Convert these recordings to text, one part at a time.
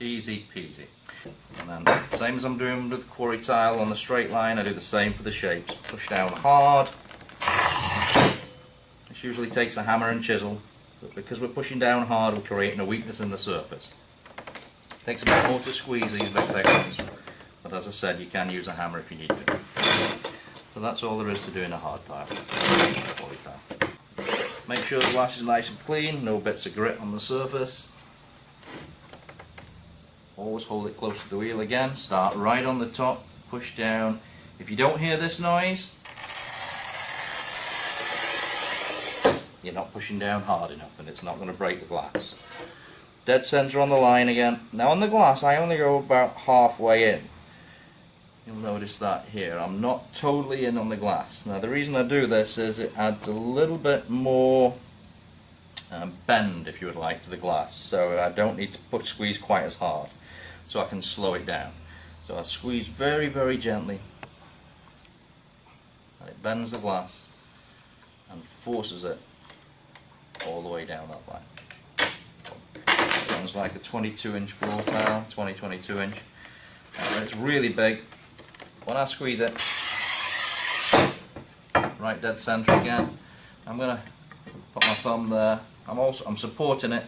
Easy peasy. And then, same as I'm doing with the quarry tile on the straight line, I do the same for the shapes. Push down hard. This usually takes a hammer and chisel, but because we're pushing down hard, we're creating a weakness in the surface. It takes a bit more to squeeze these big sections, but as I said, you can use a hammer if you need to. So that's all there is to doing a hard tile. Quarry tile. Make sure the glass is nice and clean, no bits of grit on the surface. Always hold it close to the wheel again, start right on the top, push down. If you don't hear this noise, you're not pushing down hard enough and it's not going to break the glass. Dead center on the line again. Now on the glass I only go about halfway in. You'll notice that here. I'm not totally in on the glass. Now the reason I do this is it adds a little bit more bend, if you would like, to the glass. So I don't need to squeeze quite as hard. So I can slow it down. So I squeeze very, very gently. And it bends the glass and forces it all the way down that line. Sounds like a 22-inch floor tile, 22 inch. It's really big. When I squeeze it, right dead center again, I'm going to put my thumb there. I'm supporting it,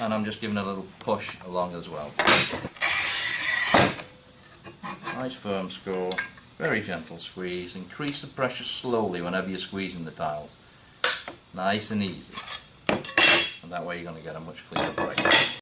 and I'm just giving it a little push along as well. Nice firm score, very gentle squeeze. Increase the pressure slowly whenever you're squeezing the tiles. Nice and easy. And that way you're going to get a much cleaner break.